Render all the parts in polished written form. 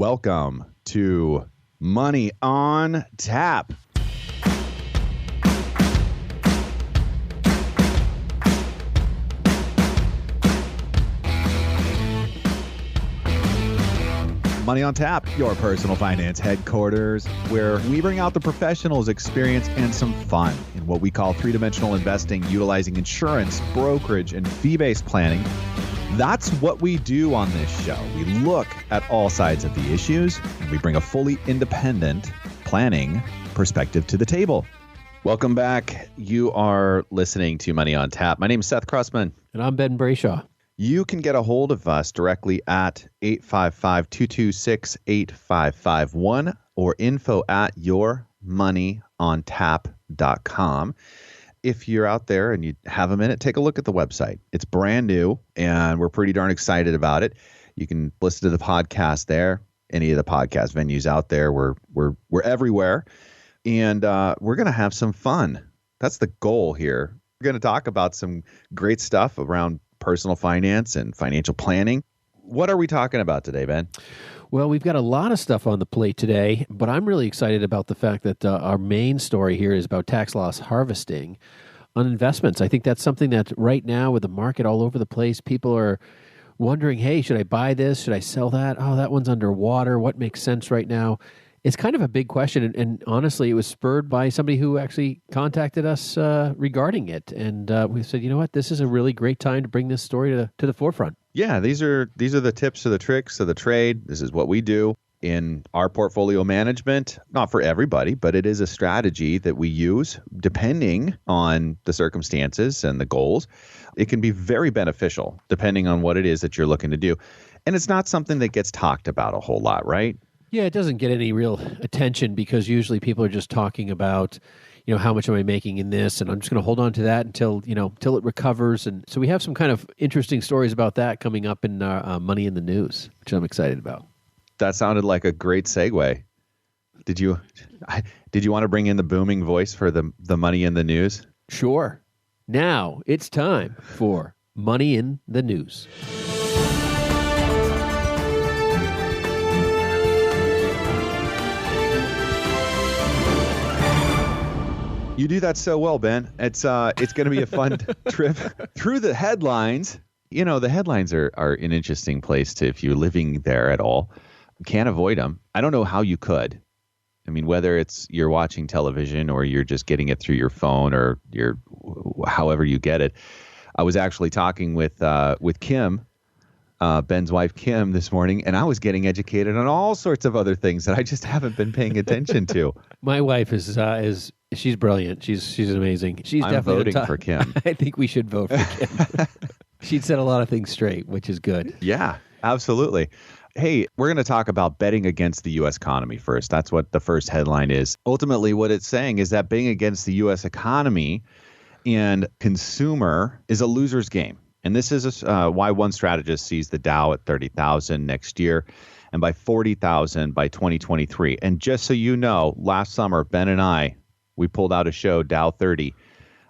Welcome to Money on Tap. Money on Tap, your personal finance headquarters, where we bring out the professionals' experience and some fun in what we call three-dimensional investing, utilizing insurance, brokerage, and fee-based planning. That's what we do on this show. We look at all sides of the issues, and we bring a fully independent planning perspective to the table. Welcome back. You are listening to Money on Tap. My name is Seth Krussman. And I'm Ben Brayshaw. You can get a hold of us directly at 855-226-8551 or info at yourmoneyontap.com. If you're out there and you have a minute, take a look at the website. It's brand new, and we're pretty darn excited about it. You can listen to the podcast there, any of the podcast venues out there. We're everywhere, and we're going to have some fun. That's the goal here. We're going to talk about some great stuff around personal finance and financial planning. What are we talking about today, Ben? Well, we've got a lot of stuff on the plate today, but I'm really excited about the fact that our main story here is about tax loss harvesting on investments. I think that's something that right now with the market all over the place, people are wondering, hey, should I buy this? Should I sell that? Oh, that one's underwater. What makes sense right now? It's kind of a big question, and honestly, it was spurred by somebody who actually contacted us regarding it, and we said, you know what, this is a really great time to bring this story to the forefront. Yeah, these are the tips of the tricks of the trade. This is what we do in our portfolio management. Not for everybody, but it is a strategy that we use depending on the circumstances and the goals. It can be very beneficial depending on what it is that you're looking to do, and it's not something that gets talked about a whole lot, right? Yeah, it doesn't get any real attention because usually people are just talking about, you know, how much am I making in this, and I'm just going to hold on to that until it recovers. And so we have some kind of interesting stories about that coming up in Money in the News, which I'm excited about. That sounded like a great segue. Did you want to bring in the booming voice for the Money in the News? Sure. Now it's time for Money in the News. You do that so well, Ben. It's going to be a fun trip through the headlines. You know, the headlines are an interesting place to, if you're living there at all, can't avoid them. I don't know how you could. I mean, whether it's you're watching television or you're just getting it through your phone or however you get it. I was actually talking with Kim, Ben's wife, Kim, this morning, and I was getting educated on all sorts of other things that I just haven't been paying attention to. My wife is she's brilliant. She's amazing. She's I'm definitely voting for Kim. I think we should vote for Kim. She'd set a lot of things straight, which is good. Yeah, absolutely. Hey, we're going to talk about betting against the U.S. economy first. That's what the first headline is. Ultimately, what it's saying is that betting against the U.S. economy and consumer is a loser's game. And this is why one strategist sees the Dow at 30,000 next year and by 40,000 by 2023. And just so you know, last summer, Ben and we pulled out a show, Dow 30,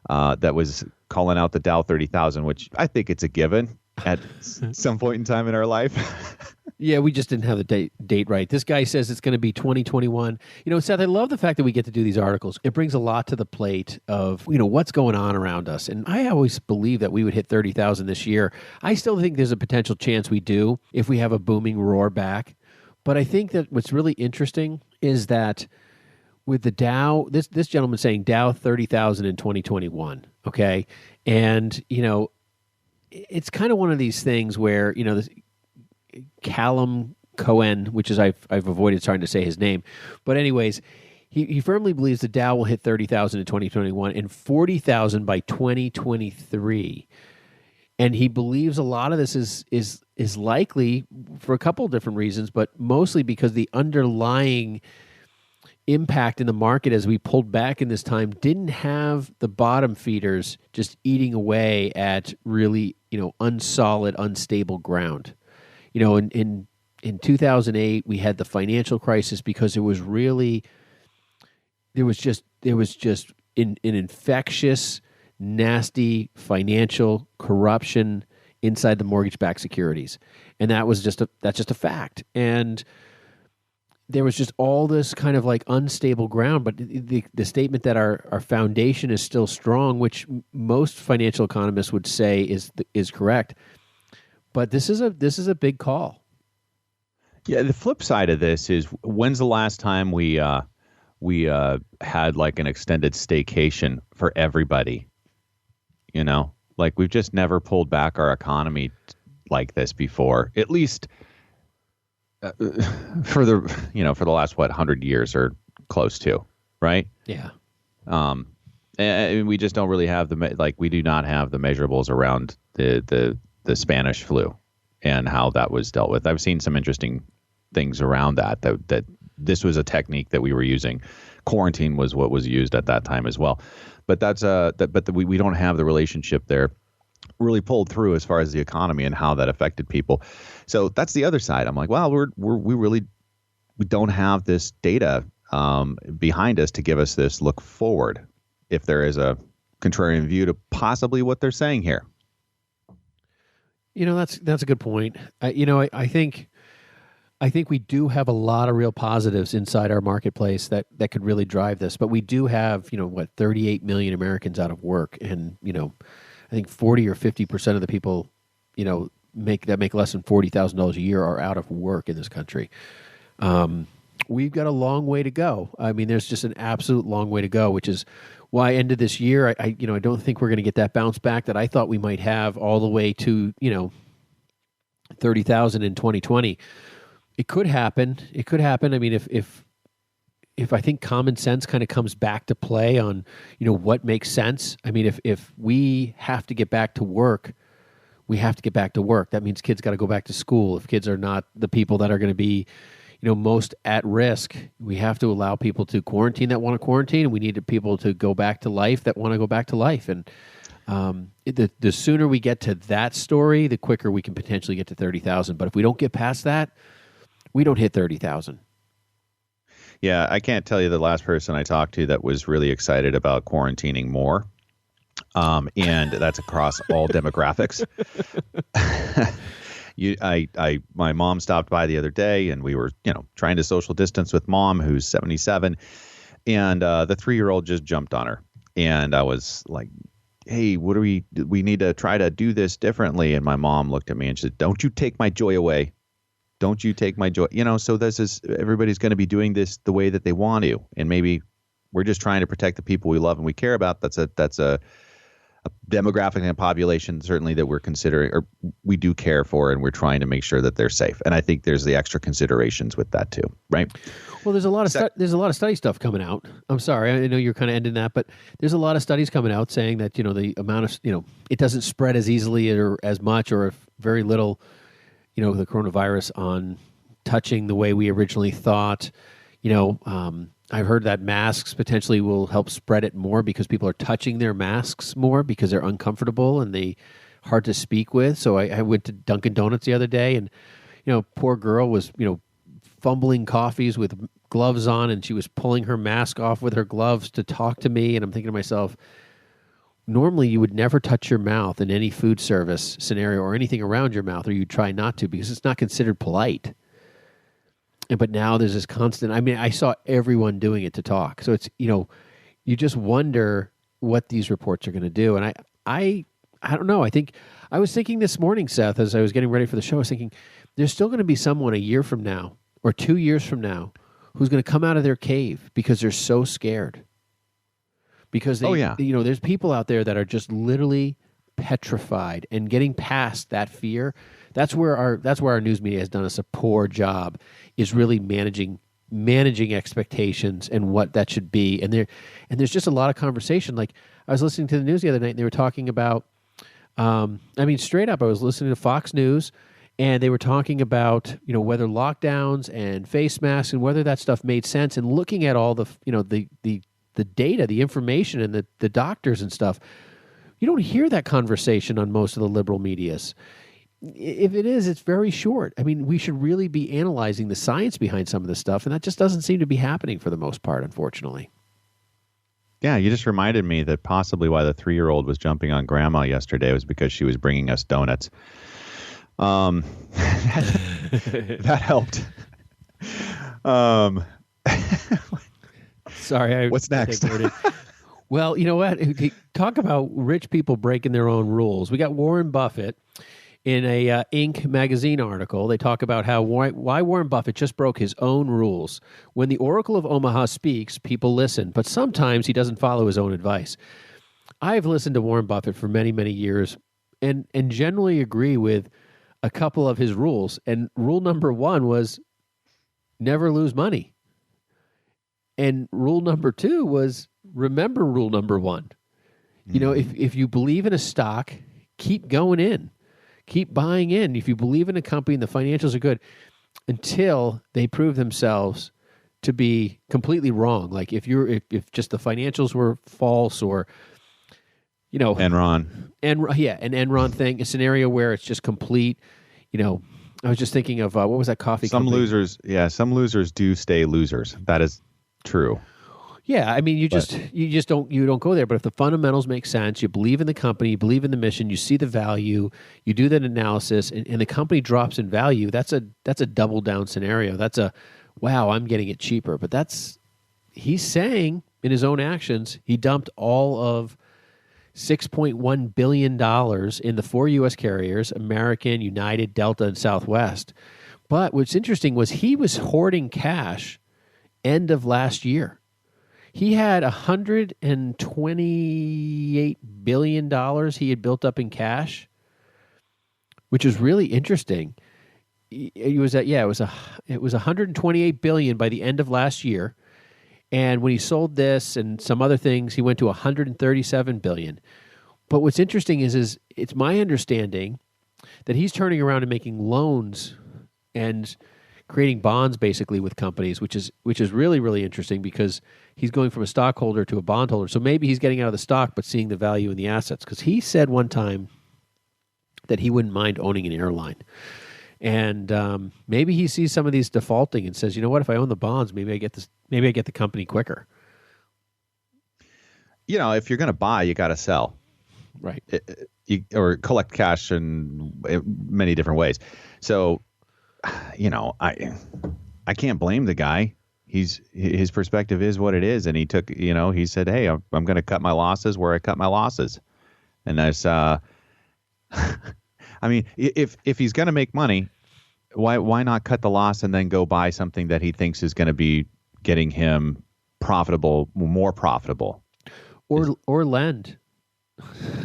that was calling out the Dow 30,000, which I think it's a given at some point in time in our life. Yeah, we just didn't have the date right. This guy says it's going to be 2021. You know, Seth, I love the fact that we get to do these articles. It brings a lot to the plate of, what's going on around us. And I always believe that we would hit 30,000 this year. I still think there's a potential chance we do if we have a booming roar back. But I think that what's really interesting is that with the Dow, this gentleman's saying Dow 30,000 in 2021, okay? And, it's kind of one of these things where, this Callum Cohen, which is I've avoided starting to say his name, but anyways, he firmly believes the Dow will hit 30,000 in 2021 and 40,000 by 2023, and he believes a lot of this is likely for a couple of different reasons, but mostly because the underlying impact in the market as we pulled back in this time didn't have the bottom feeders just eating away at really unsolid, unstable ground. In 2008, we had the financial crisis because there was just an infectious, nasty financial corruption inside the mortgage-backed securities, and that's just a fact. And there was just all this kind of like unstable ground. But the statement that our foundation is still strong, which most financial economists would say is correct. But this is a big call. Yeah, the flip side of this is, when's the last time we had like an extended staycation for everybody? You know, like we've just never pulled back our economy like this before, at least for the last 100 years or close to, right? Yeah. And we just don't really have we do not have the measurables around the Spanish flu and how that was dealt with. I've seen some interesting things around that this was a technique that we were using. Quarantine was what was used at that time as well. But we don't have the relationship there really pulled through as far as the economy and how that affected people. So that's the other side. I'm like, well, we don't have this data behind us to give us this look forward, if there is a contrarian view to possibly what they're saying here. That's a good point. I think we do have a lot of real positives inside our marketplace that could really drive this. But we do have, 38 million Americans out of work, and I think 40 or 50% of the people, make less than $40,000 a year are out of work in this country. We've got a long way to go. I mean, there's just an absolute long way to go, which is why end of this year, I don't think we're going to get that bounce back that I thought we might have all the way to, 30,000 in 2020. It could happen. I mean, if I think common sense kind of comes back to play on, what makes sense. I mean, if we have to get back to work, we have to get back to work. That means kids got to go back to school. If kids are not the people that are going to be, most at risk, we have to allow people to quarantine that want to quarantine, and we need people to go back to life that want to go back to life. And the sooner we get to that story, the quicker we can potentially get to 30,000. But if we don't get past that, we don't hit 30,000. Yeah, I can't tell you the last person I talked to that was really excited about quarantining more. And that's across all demographics. My mom stopped by the other day, and we were, trying to social distance with mom, who's 77, and the 3-year-old just jumped on her, and I was like, "Hey, we need to try to do this differently." And my mom looked at me and she said, "Don't you take my joy away. Don't you take my joy." So everybody's going to be doing this the way that they want to, and maybe we're just trying to protect the people we love and we care about. That's a demographic and a population certainly that we're considering, or we do care for, and we're trying to make sure that they're safe. And I think there's the extra considerations with that too, right? Well, there's a lot of study stuff coming out. I'm sorry, I know you're kind of ending that, but there's a lot of studies coming out saying that the amount of it doesn't spread as easily or as much, or very little, the coronavirus on touching the way we originally thought. I've heard that masks potentially will help spread it more because people are touching their masks more because they're uncomfortable and they hard to speak with. So I went to Dunkin' Donuts the other day, and poor girl was fumbling coffees with gloves on, and she was pulling her mask off with her gloves to talk to me. And I'm thinking to myself, normally you would never touch your mouth in any food service scenario or anything around your mouth, or you try not to because it's not considered polite. But now there's this constant, I saw everyone doing it to talk. So it's, you just wonder what these reports are going to do. And I don't know. I was thinking this morning, Seth, as I was getting ready for the show, I was thinking there's still going to be someone a year from now or 2 years from now who's going to come out of their cave because they're so scared. Because there's people out there that are just literally petrified, and getting past that fear. That's where our news media has done us a poor job, is really managing expectations and what that should be. And there's just a lot of conversation. Like, I was listening to the news the other night, and they were talking about, straight up, I was listening to Fox News, and they were talking about, whether lockdowns and face masks and whether that stuff made sense, and looking at all the data, the information, and the doctors and stuff. You don't hear that conversation on most of the liberal medias. If it is, it's very short. We should really be analyzing the science behind some of this stuff, and that just doesn't seem to be happening for the most part, unfortunately. Yeah, you just reminded me that possibly why the 3-year-old was jumping on grandma yesterday was because she was bringing us donuts. That helped. Um, Sorry, what's I next? diverted. Well, you know what? Talk about rich people breaking their own rules. We got Warren Buffett in a Inc. magazine article. They talk about how why Warren Buffett just broke his own rules. When the Oracle of Omaha speaks, people listen, but sometimes he doesn't follow his own advice. I've listened to Warren Buffett for many, many years and generally agree with a couple of his rules. And rule number one was never lose money. And rule number two was remember rule number one. You know, if you believe in a stock, keep going in. Keep buying in. If you believe in a company and the financials are good, until they prove themselves to be completely wrong. Like if just the financials were false, or Enron. an Enron thing, a scenario where it's just complete. I was just thinking of what was that coffee company? Some losers do stay losers. That is true. Yeah, I mean, you don't go there. But if the fundamentals make sense, you believe in the company, you believe in the mission, you see the value, you do that analysis, and the company drops in value. That's a double down scenario. That's a wow, I'm getting it cheaper. But he's saying in his own actions, he dumped all of $6.1 billion in the 4 U.S. carriers: American, United, Delta, and Southwest. But what's interesting was he was hoarding cash end of last year. He had $128 billion he had built up in cash, which is really interesting. It was $128 billion by the end of last year. And when he sold this and some other things, he went to $137 billion. But what's interesting is it's my understanding that he's turning around and making loans and creating bonds basically with companies, which is really, really interesting because he's going from a stockholder to a bondholder. So maybe he's getting out of the stock but seeing the value in the assets. Because he said one time that he wouldn't mind owning an airline. And maybe he sees some of these defaulting and says, you know what, if I own the bonds, maybe I get the company quicker. If you're going to buy, you got to sell. Right. Or collect cash in many different ways. So, I can't blame the guy. His perspective is what it is, and he took. He said, "Hey, I'm going to cut my losses where I cut my losses," and that's. I mean, if he's going to make money, why not cut the loss and then go buy something that he thinks is going to be getting him more profitable, or lend.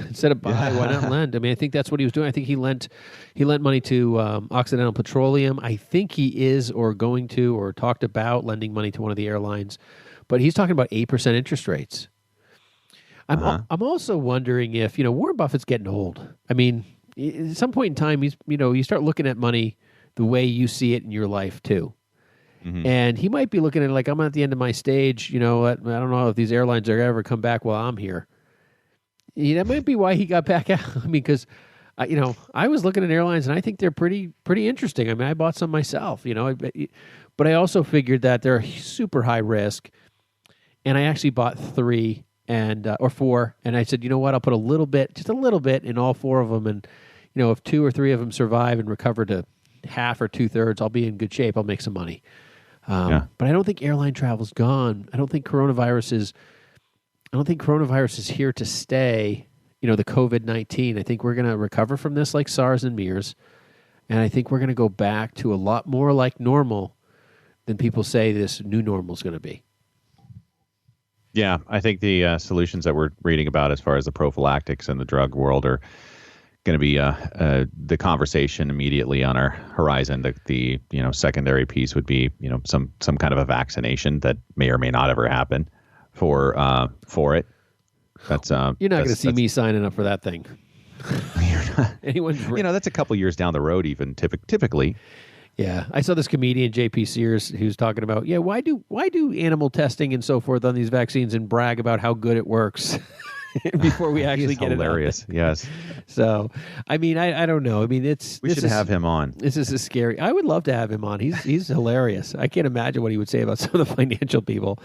Instead of buy, why not lend? I mean, I think that's what he was doing. I think he lent money to Occidental Petroleum. I think he is or going to or talked about lending money to one of the airlines, but he's talking about 8% interest rates. I'm also wondering if Warren Buffett's getting old. I mean, at some point in time, you start looking at money the way you see it in your life too. Mm-hmm. And he might be looking at it like, I'm at the end of my stage. I don't know if these airlines are ever come back while I'm here. That might be why he got back out. I mean, because, I was looking at airlines, and I think they're pretty interesting. I mean, I bought some myself, but I also figured that they're super high risk, and I actually bought 3 or 4, and I said, you know what, I'll put just a little bit in all 4 of them, and, if 2 or 3 of them survive and recover to half or 2/3, I'll be in good shape. I'll make some money. But I don't think airline travel's gone. I don't think coronavirus is here to stay, the COVID-19. I think we're going to recover from this like SARS and MERS, and I think we're going to go back to a lot more like normal than people say this new normal is going to be. Yeah, I think the solutions that we're reading about as far as the prophylactics and the drug world are going to be the conversation immediately on our horizon. The secondary piece would be some kind of a vaccination that may or may not ever happen for it. That's you're not going to see me signing up for that thing. You're not. That's a couple years down the road, even typically. Yeah, I saw this comedian JP Sears who's talking about why do animal testing and so forth on these vaccines and brag about how good it works before we actually get hilarious. it. Yes. So, I mean, I don't know. I mean, we should have him on. This is scary. I would love to have him on. He's hilarious. I can't imagine what he would say about some of the financial people.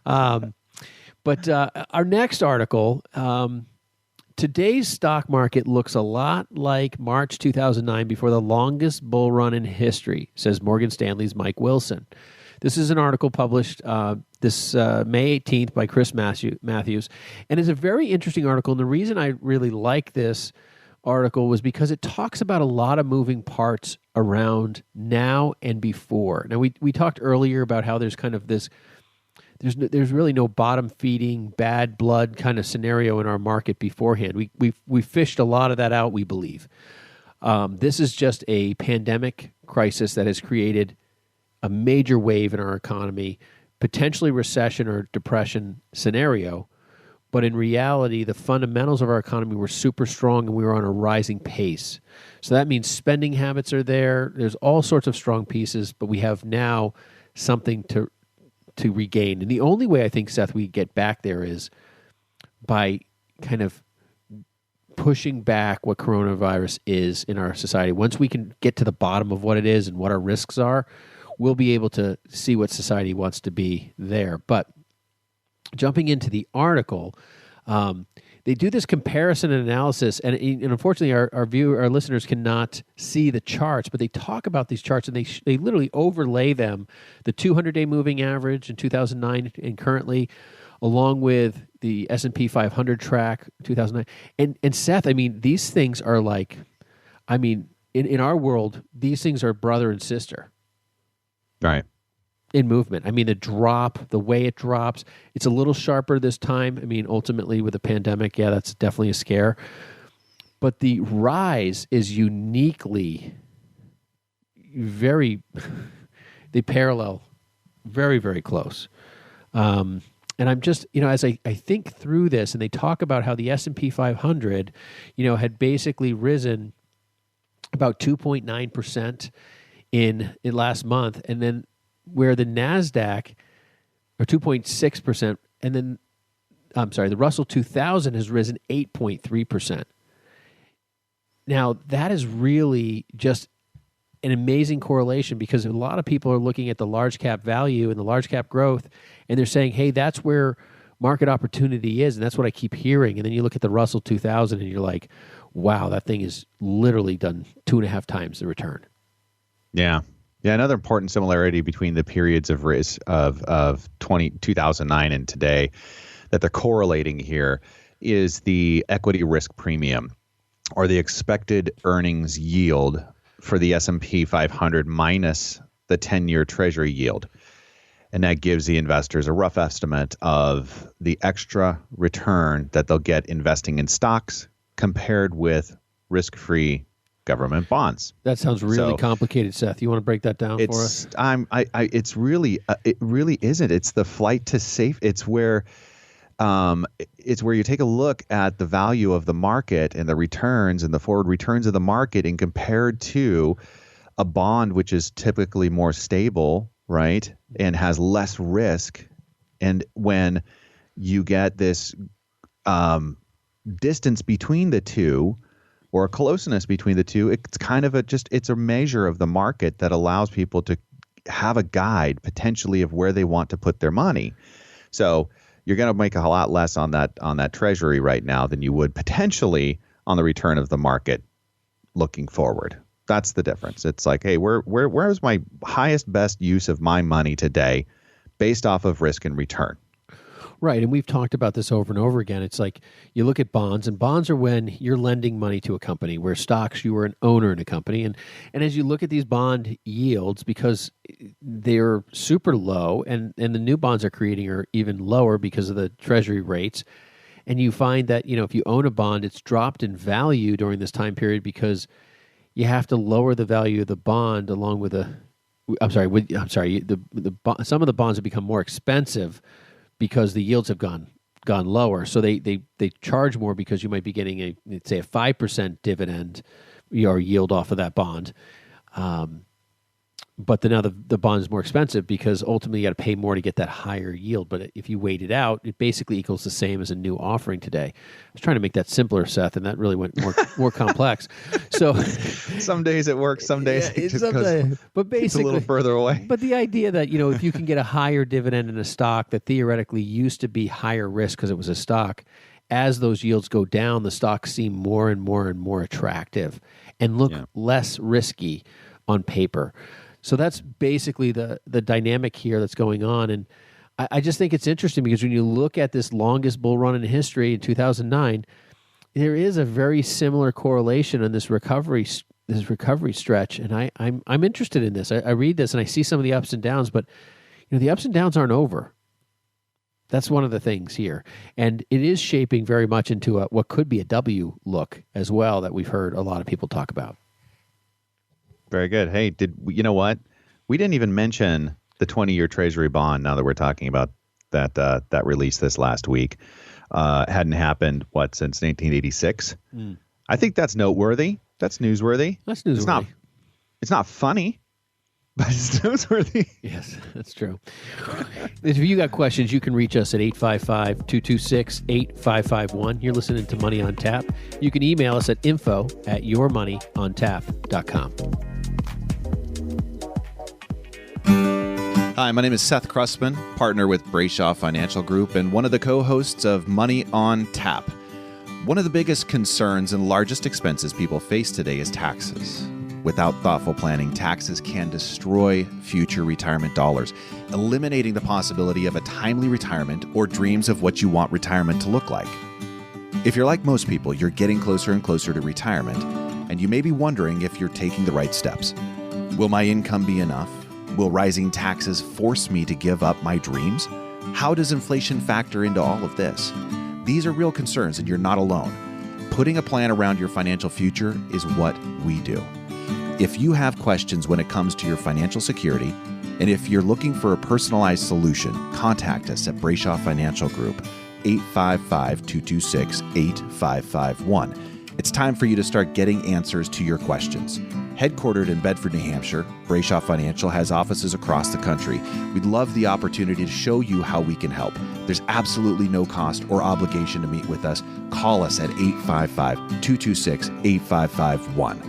But our next article, today's stock market looks a lot like March 2009 before the longest bull run in history, says Morgan Stanley's Mike Wilson. This is an article published this May 18th by Chris Matthews, and it's a very interesting article. And the reason I really like this article was because it talks about a lot of moving parts around now and before. Now, we talked earlier about how there's kind of this, there's really no bottom feeding, bad blood kind of scenario in our market beforehand. We fished a lot of that out, we believe. This is just a pandemic crisis that has created a major wave in our economy, potentially recession or depression scenario. But in reality, the fundamentals of our economy were super strong and we were on a rising pace. So that means spending habits are there. There's all sorts of strong pieces, but we have now something to regain. And the only way I think, Seth, we get back there is by kind of pushing back what coronavirus is in our society. Once we can get to the bottom of what it is and what our risks are, we'll be able to see what society wants to be there. But jumping into the article, they do this comparison and analysis, and unfortunately, our listeners cannot see the charts, but they talk about these charts, and they literally overlay them, the 200-day moving average in 2009 and currently, along with the S&P 500 track 2009. And Seth, I mean, these things are like, I mean, in our world, these things are brother and sister. Right. In movement. I mean, the way it drops, it's a little sharper this time. I mean, ultimately with the pandemic, yeah, that's definitely a scare. But the rise is uniquely they parallel very, very close. And I'm just, as I think through this, and they talk about how the S&P 500, had basically risen about 2.9% in last month, and then where the NASDAQ, or 2.6%, and then, the Russell 2000 has risen 8.3%. Now, that is really just an amazing correlation because a lot of people are looking at the large cap value and the large cap growth, and they're saying, hey, that's where market opportunity is, and that's what I keep hearing. And then you look at the Russell 2000, and you're like, wow, that thing is literally done 2.5 times the return. Yeah. Yeah, another important similarity between the periods of risk of 2009 and today that they're correlating here is the equity risk premium, or the expected earnings yield for the S&P 500 minus the 10-year Treasury yield. And that gives the investors a rough estimate of the extra return that they'll get investing in stocks compared with risk-free government bonds. That sounds really complicated, Seth. You want to break that down for us? It's really, it really isn't. It's the flight to safe. It's where you take a look at the value of the market and the returns and the forward returns of the market, and compared to a bond, which is typically more stable, right, and has less risk. And when you get this distance between the two, or a closeness between the two, it's kind of it's a measure of the market that allows people to have a guide potentially of where they want to put their money. So you're going to make a lot less on that Treasury right now than you would potentially on the return of the market looking forward. That's the difference. It's like, hey, where is my highest, best use of my money today based off of risk and return? Right, and we've talked about this over and over again. It's like you look at bonds, and bonds are when you're lending money to a company, where stocks, you are an owner in a company. And as you look at these bond yields, because they're super low, and the new bonds are creating are even lower because of the Treasury rates, and you find that, if you own a bond, it's dropped in value during this time period because you have to lower the value of the bond along with some of the bonds have become more expensive because the yields have gone lower. So they charge more because you might be getting a 5% dividend or yield off of that bond. But now the bond is more expensive because ultimately you got to pay more to get that higher yield. But if you wait it out, it basically equals the same as a new offering today. I was trying to make that simpler, Seth, and that really went more complex. So some days it works, some days it just goes, but basically, it's a little further away. But the idea that, if you can get a higher dividend in a stock that theoretically used to be higher risk because it was a stock, as those yields go down, the stocks seem more and more and more attractive and look less risky on paper. So that's basically the dynamic here that's going on. And I just think it's interesting because when you look at this longest bull run in history in 2009, there is a very similar correlation in this recovery stretch. And I'm interested in this. I read this and I see some of the ups and downs, but the ups and downs aren't over. That's one of the things here. And it is shaping very much into what could be a W look as well that we've heard a lot of people talk about. Very good. Hey, you know what? We didn't even mention the 20-year Treasury bond now that we're talking about that release this last week. Hadn't happened, since 1986? I think that's noteworthy. That's newsworthy. That's newsworthy. It's not funny, but it's newsworthy. Yes, that's true. If you got questions, you can reach us at 855-226-8551. You're listening to Money on Tap. You can email us at info@yourmoneyontap.com. Hi, my name is Seth Krussman, partner with Brayshaw Financial Group and one of the co-hosts of Money on Tap. One of the biggest concerns and largest expenses people face today is taxes. Without thoughtful planning, taxes can destroy future retirement dollars, eliminating the possibility of a timely retirement or dreams of what you want retirement to look like. If you're like most people, you're getting closer and closer to retirement, and you may be wondering if you're taking the right steps. Will my income be enough? Will rising taxes force me to give up my dreams? How does inflation factor into all of this? These are real concerns, and you're not alone. Putting a plan around your financial future is what we do. If you have questions when it comes to your financial security, and if you're looking for a personalized solution, contact us at Brayshaw Financial Group, 855-226-8551. It's time for you to start getting answers to your questions. Headquartered in Bedford, New Hampshire, Brayshaw Financial has offices across the country. We'd love the opportunity to show you how we can help. There's absolutely no cost or obligation to meet with us. Call us at 855-226-8551.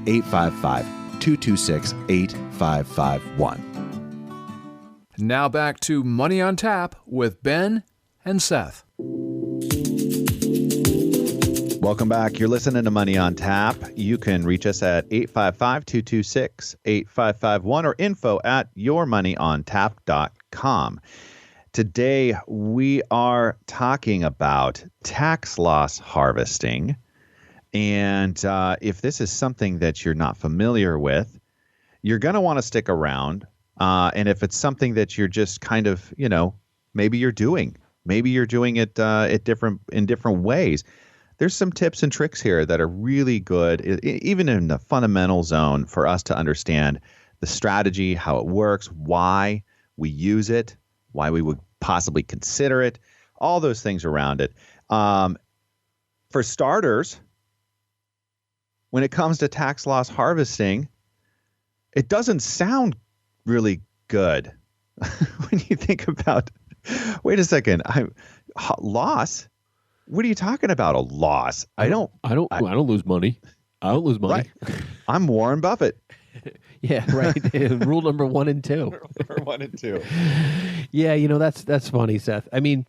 855-226-8551. Now back to Money on Tap with Ben and Seth. Welcome back. You're listening to Money on Tap. You can reach us at 855-226-8551 or info@yourmoneyontap.com. Today, we are talking about tax loss harvesting. And if this is something that you're not familiar with, you're going to want to stick around. And if it's something that you're just kind of, maybe you're doing it in different ways. There's some tips and tricks here that are really good, even in the fundamental zone, for us to understand the strategy, how it works, why we use it, why we would possibly consider it, all those things around it. For starters, when it comes to tax loss harvesting, it doesn't sound really good when you think about, wait a second, loss? What are you talking about? A loss? I don't lose money. I don't lose money. Right. I'm Warren Buffett. Yeah, right. Rule number 1 and 2. Number 1 and 2. Yeah, that's funny, Seth. I mean,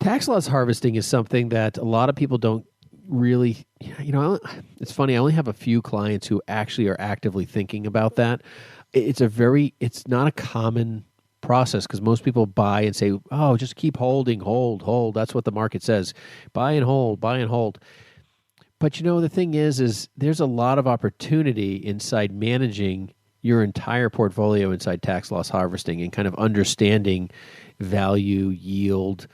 tax loss harvesting is something that a lot of people don't really, it's funny. I only have a few clients who actually are actively thinking about that. It's not a common process because most people buy and say, oh, just keep holding, hold. That's what the market says. Buy and hold. But the thing is there's a lot of opportunity inside managing your entire portfolio inside tax loss harvesting and kind of understanding value, yield,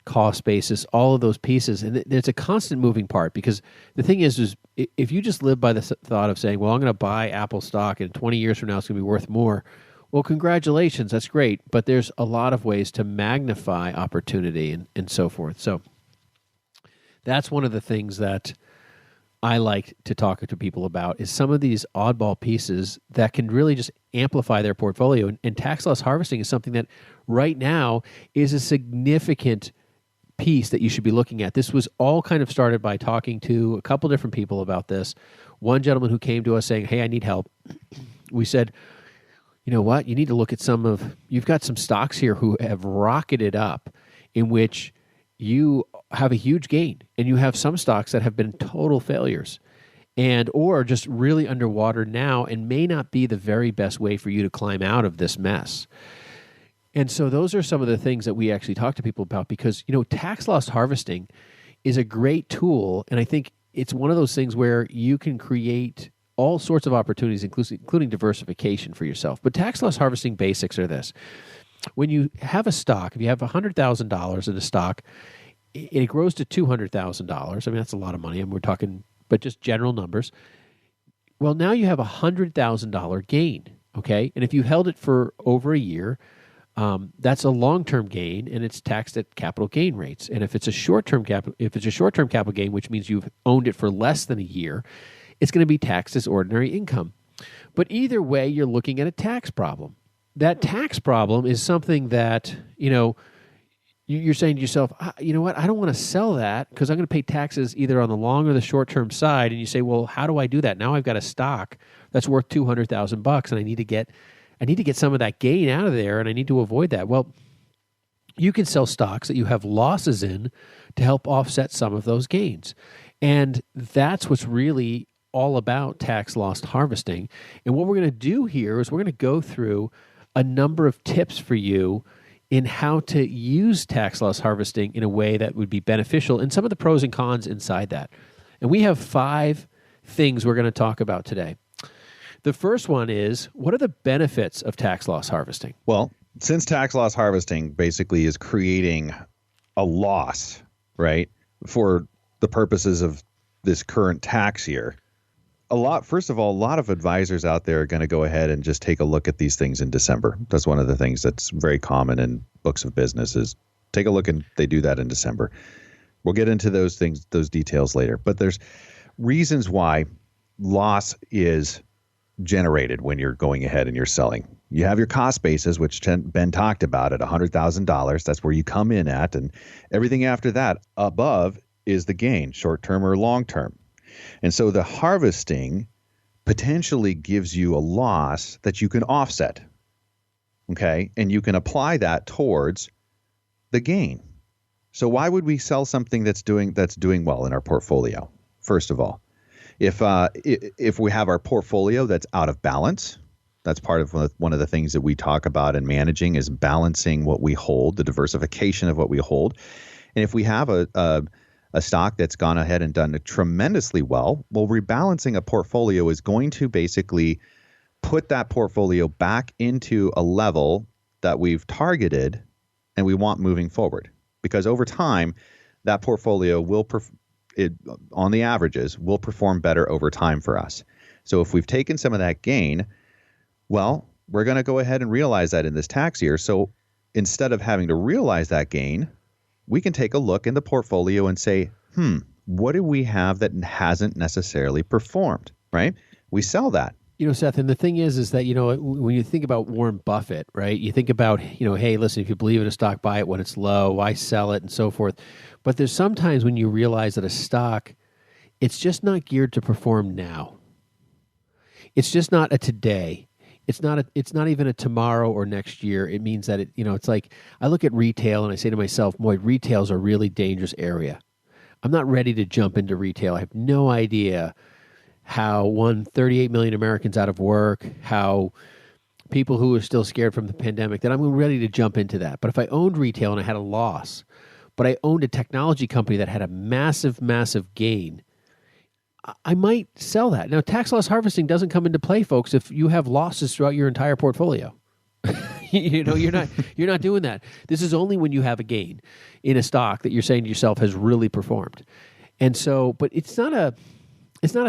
cost basis, all of those pieces. And it's a constant moving part because the thing is if you just live by the thought of saying, well, I'm going to buy Apple stock and 20 years from now it's going to be worth more. Well, congratulations. That's great. But there's a lot of ways to magnify opportunity and so forth. So that's one of the things that I like to talk to people about is some of these oddball pieces that can really just amplify their portfolio. And tax loss harvesting is something that right now is a significant piece that you should be looking at. This was all kind of started by talking to a couple different people about this. One gentleman who came to us saying, hey, I need help. We said, you know what? You need to look at you've got some stocks here who have rocketed up in which you have a huge gain, and you have some stocks that have been total failures. and or just really underwater now and may not be the very best way for you to climb out of this mess. And so those are some of the things that we actually talk to people about because, tax loss harvesting is a great tool. And I think it's one of those things where you can create all sorts of opportunities, including diversification for yourself. But tax loss harvesting basics are this. When you have a stock, if you have $100,000 in a stock, it grows to $200,000. I mean, that's a lot of money. We're talking, but just general numbers. Well, now you have a $100,000 gain, okay? And if you held it for over a year, that's a long-term gain, and it's taxed at capital gain rates. And if it's a short-term capital gain, which means you've owned it for less than a year, it's going to be taxed as ordinary income. But either way, you're looking at a tax problem. That tax problem is something that, you're saying to yourself, you know what, I don't want to sell that because I'm going to pay taxes either on the long or the short-term side. And you say, well, how do I do that? Now I've got a stock that's worth $200,000 and I need to get some of that gain out of there, and I need to avoid that. Well, you can sell stocks that you have losses in to help offset some of those gains. And that's what's really all about tax loss harvesting. And what we're going to do here is we're going to go through a number of tips for you in how to use tax loss harvesting in a way that would be beneficial and some of the pros and cons inside that. And we have 5 things we're going to talk about today. The first one is, what are the benefits of tax loss harvesting? Well, since tax loss harvesting basically is creating a loss, right, for the purposes of this current tax year, first of all, a lot of advisors out there are going to go ahead and just take a look at these things in December. That's one of the things that's very common in books of business is take a look, and they do that in December. We'll get into those things, those details later. But there's reasons why loss is generated when you're going ahead and you're selling. You have your cost basis, which Ben talked about at $100,000. That's where you come in at, and everything after that above is the gain, short-term or long-term. And so the harvesting potentially gives you a loss that you can offset, okay? And you can apply that towards the gain. So why would we sell something that's doing well in our portfolio? First of all, if we have our portfolio that's out of balance, that's part of one of the things that we talk about in managing is balancing what we hold, the diversification of what we hold. And if we have a stock that's gone ahead and done tremendously well, rebalancing a portfolio is going to basically put that portfolio back into a level that we've targeted and we want moving forward. Because over time, that portfolio on the averages, will perform better over time for us. So if we've taken some of that gain, well, we're going to go ahead and realize that in this tax year. So instead of having to realize that gain, we can take a look in the portfolio and say, what do we have that hasn't necessarily performed, right? We sell that. Seth, and the thing is that, when you think about Warren Buffett, right, you think about, hey, listen, if you believe in a stock, buy it when it's low, why sell it and so forth. But there's sometimes when you realize that a stock, it's just not geared to perform now. It's just not a today. It's not even a tomorrow or next year. It means that it's like I look at retail and I say to myself, boy, retail's a really dangerous area. I'm not ready to jump into retail. I have no idea how 38 million Americans out of work, how people who are still scared from the pandemic, that I'm ready to jump into that. But if I owned retail and I had a loss, but I owned a technology company that had a massive, massive gain, I might sell that. Now, tax loss harvesting doesn't come into play, folks, if you have losses throughout your entire portfolio. You're not doing that. This is only when you have a gain in a stock that you're saying to yourself has really performed. And so, but it's not a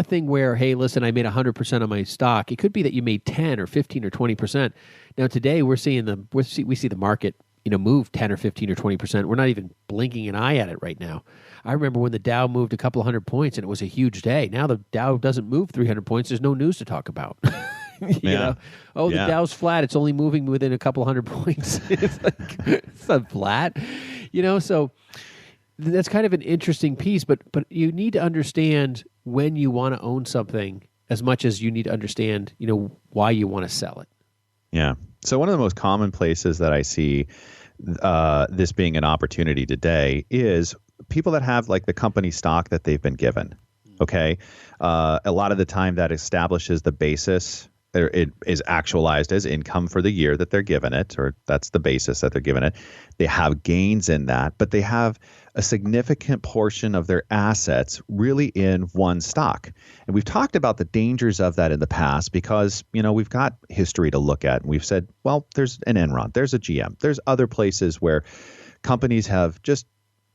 thing where, hey, listen, I made 100% on my stock. It could be that you made 10 or 15 or 20%. Now today we see the market, move 10 or 15 or 20%. We're not even blinking an eye at it right now. I remember when the Dow moved a couple of 100 points and it was a huge day. Now the Dow doesn't move 300 points. There's no news to talk about. The Dow's flat. It's only moving within a couple of 100 points. It's not flat. So that's kind of an interesting piece, but you need to understand when you want to own something as much as you need to understand, why you want to sell it. Yeah. So one of the most common places that I see this being an opportunity today is people that have like the company stock that they've been given. Okay. A lot of the time that establishes the basis, or it is actualized as income for the year that they're given it, or that's the basis that they're given it. They have gains in that, but they have a significant portion of their assets really in one stock. And we've talked about the dangers of that in the past because, we've got history to look at. And we've said, well, there's an Enron, there's a GM, there's other places where companies have just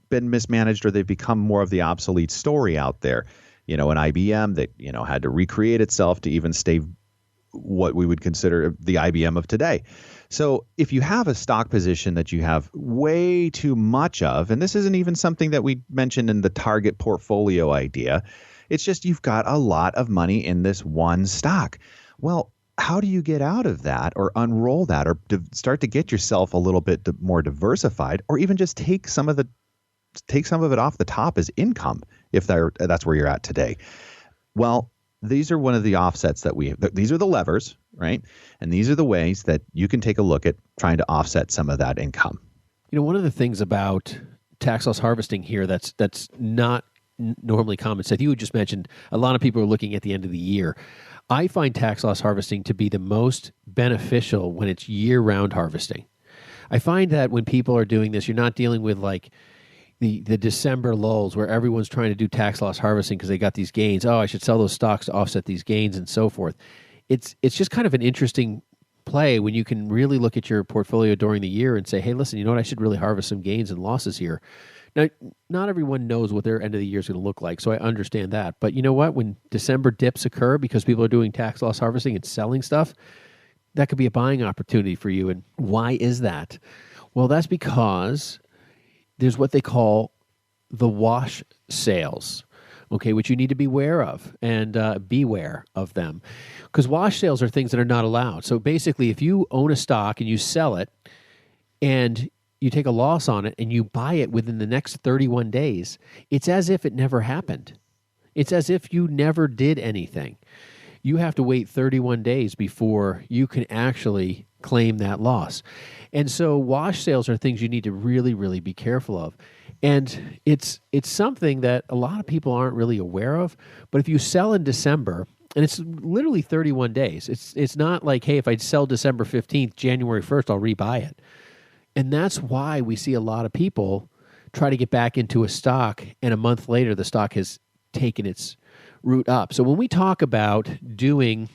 been mismanaged or they've become more of the obsolete story out there. An IBM that, had to recreate itself to even stay what we would consider the IBM of today. So if you have a stock position that you have way too much of, and this isn't even something that we mentioned in the target portfolio idea, it's just you've got a lot of money in this one stock. Well, how do you get out of that or unroll that or start to get yourself a little bit more diversified, or even just take some of it off the top as income if that's where you're at today? Well, these are one of the offsets these are the levers, right? And these are the ways that you can take a look at trying to offset some of that income. One of the things about tax loss harvesting here that's not normally common, Seth, you had just mentioned a lot of people are looking at the end of the year. I find tax loss harvesting to be the most beneficial when it's year-round harvesting. I find that when people are doing this, you're not dealing with like the December lulls where everyone's trying to do tax loss harvesting because they got these gains. Oh, I should sell those stocks to offset these gains and so forth. It's just kind of an interesting play when you can really look at your portfolio during the year and say, hey, listen, you know what? I should really harvest some gains and losses here. Now, not everyone knows what their end of the year is going to look like, so I understand that. But you know what? When December dips occur because people are doing tax loss harvesting and selling stuff, that could be a buying opportunity for you. And why is that? Well, that's because there's what they call the wash sales, okay, which you need to be aware of and beware of them. Because wash sales are things that are not allowed. So basically, if you own a stock and you sell it and you take a loss on it and you buy it within the next 31 days, it's as if it never happened. It's as if you never did anything. You have to wait 31 days before you can actually claim that loss. And so wash sales are things you need to really, really be careful of. And it's something that a lot of people aren't really aware of. But if you sell in December, and it's literally 31 days, it's not like, hey, if I sell December 15th, January 1st, I'll rebuy it. And that's why we see a lot of people try to get back into a stock, and a month later, the stock has taken its route up. So when we talk about doing,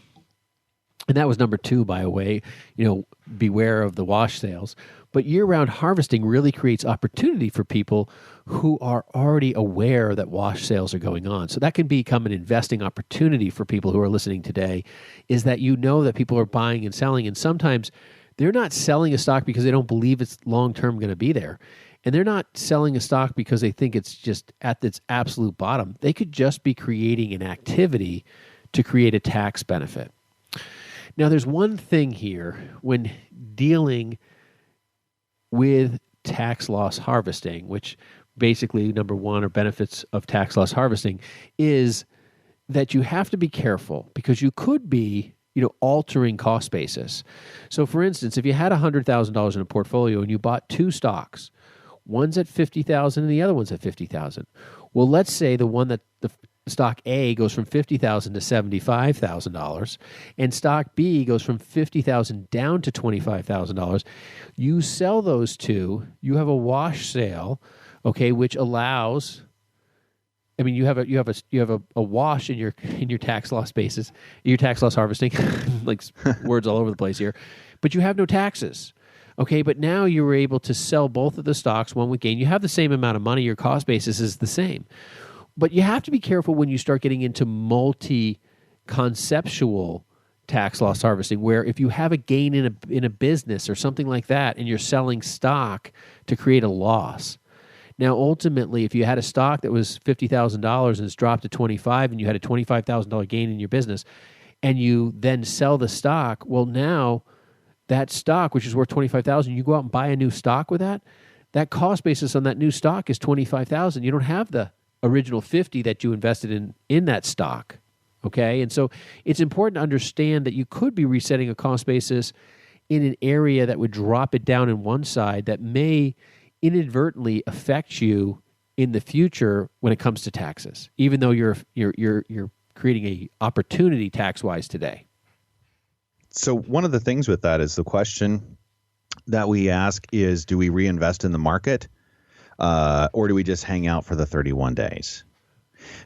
and that was number 2, by the way, beware of the wash sales. But year-round harvesting really creates opportunity for people who are already aware that wash sales are going on. So that can become an investing opportunity for people who are listening today, is that that people are buying and selling, and sometimes they're not selling a stock because they don't believe it's long-term going to be there. And they're not selling a stock because they think it's just at its absolute bottom. They could just be creating an activity to create a tax benefit. Now, there's one thing here when dealing with tax loss harvesting, which basically, number 1, are benefits of tax loss harvesting, is that you have to be careful because you could be altering cost basis. So, for instance, if you had $100,000 in a portfolio and you bought 2 stocks, one's at $50,000 and the other one's at $50,000. Well, let's say the one that the stock A goes from $50,000 to $75,000, and stock B goes from $50,000 down to $25,000. You sell those 2. You have a wash sale, okay, which allows. I mean, you have a wash in your tax loss basis, your tax loss harvesting, like words all over the place here, but you have no taxes. Okay, but now you were able to sell both of the stocks, one with gain. You have the same amount of money. Your cost basis is the same. But you have to be careful when you start getting into multi-conceptual tax loss harvesting, where if you have a gain in a business or something like that and you're selling stock to create a loss. Now, ultimately, if you had a stock that was $50,000 and it's dropped to $25,000 and you had a $25,000 gain in your business and you then sell the stock, well, now that stock, which is worth $25,000, you go out and buy a new stock with that cost basis on that new stock is $25,000. You don't have the original $50,000 that you invested in that stock, okay? And so it's important to understand that you could be resetting a cost basis in an area that would drop it down in one side that may inadvertently affect you in the future when it comes to taxes, even though you're creating a opportunity tax-wise today? So one of the things with that is the question that we ask is, do we reinvest in the market or do we just hang out for the 31 days?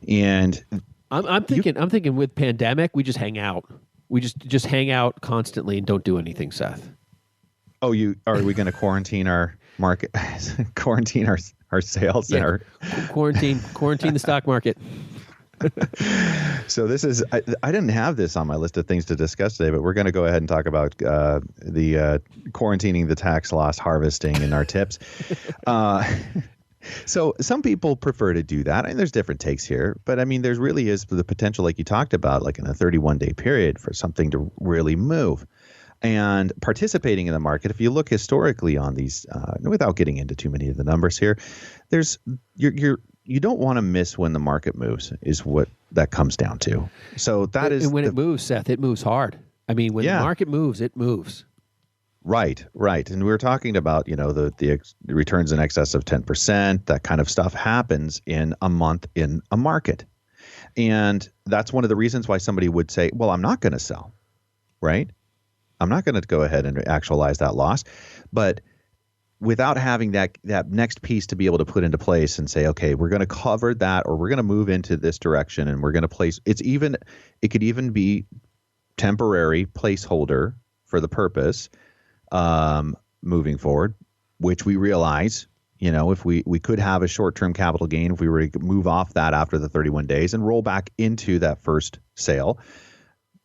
And I'm thinking with pandemic, we just hang out. We just hang out constantly and don't do anything, Seth. Oh, are we going to quarantine our market, quarantine our sales? Yeah, and quarantine the stock market. So this is, I didn't have this on my list of things to discuss today, but we're going to go ahead and talk about the quarantining the tax loss harvesting in our tips. So some people prefer to do that. And there's different takes here, but I mean, there really is the potential, like you talked about, like in a 31-day period for something to really move. And participating in the market, if you look historically on these, without getting into too many of the numbers here, you don't want to miss when the market moves, is what that comes down to. So that is, and when it moves, Seth, it moves hard. I mean, when the market moves, it moves. Right. And we were talking about, the returns in excess of 10%, that kind of stuff happens in a month in a market. And that's one of the reasons why somebody would say, well, I'm not going to sell, right? I'm not going to go ahead and actualize that loss. But without having that next piece to be able to put into place and say, okay, we're going to cover that, or we're going to move into this direction, and we're going to place, it could even be temporary placeholder for the purpose moving forward, which we realize, if we could have a short-term capital gain if we were to move off that after the 31 days and roll back into that first sale,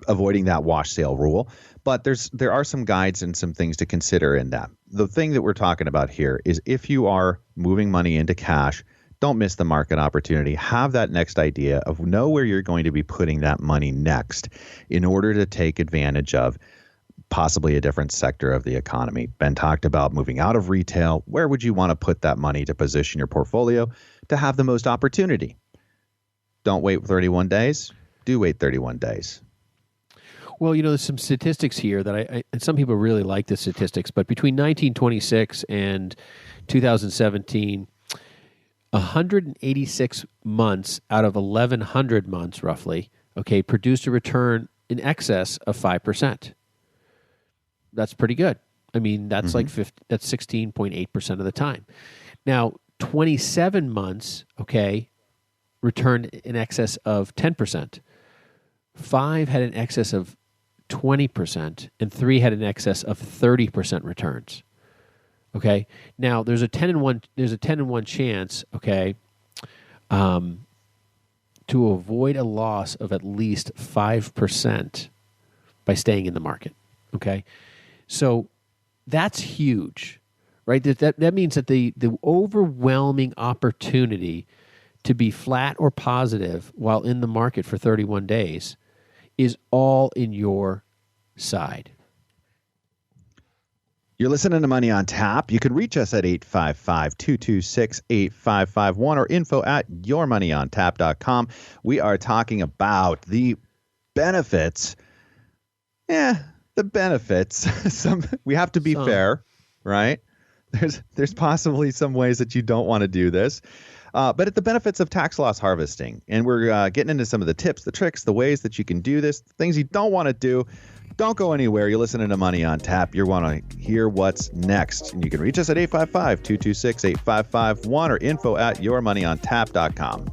avoiding that wash sale rule. But there are some guides and some things to consider in that. The thing that we're talking about here is, if you are moving money into cash, don't miss the market opportunity. Have that next idea of know where you're going to be putting that money next in order to take advantage of possibly a different sector of the economy. Ben talked about moving out of retail. Where would you want to put that money to position your portfolio to have the most opportunity? Don't wait 31 days. Do wait 31 days. Well, there's some statistics here that and some people really like the statistics, but between 1926 and 2017, 186 months out of 1,100 months, roughly, produced a return in excess of 5%. That's pretty good. I mean, that's that's 16.8% of the time. Now, 27 months, returned in excess of 10%. 5 had an excess of 20%, and 3 had an excess of 30% returns. Okay. Now there's a 10 and 1 chance, to avoid a loss of at least 5% by staying in the market. Okay. So that's huge, right? That means that the overwhelming opportunity to be flat or positive while in the market for 31 days is all in your side. You're listening to Money on Tap. You can reach us at 855-226-8551 or info@yourmoneyontap.com. We are talking about the benefits. The benefits. We have to be fair, right? There's possibly some ways that you don't want to do this. But at the benefits of tax loss harvesting. And we're getting into some of the tips, the tricks, the ways that you can do this, things you don't want to do. Don't go anywhere. You're listening to Money on Tap. You want to hear what's next. And you can reach us at 855-226-8551 or info@yourmoneyontap.com.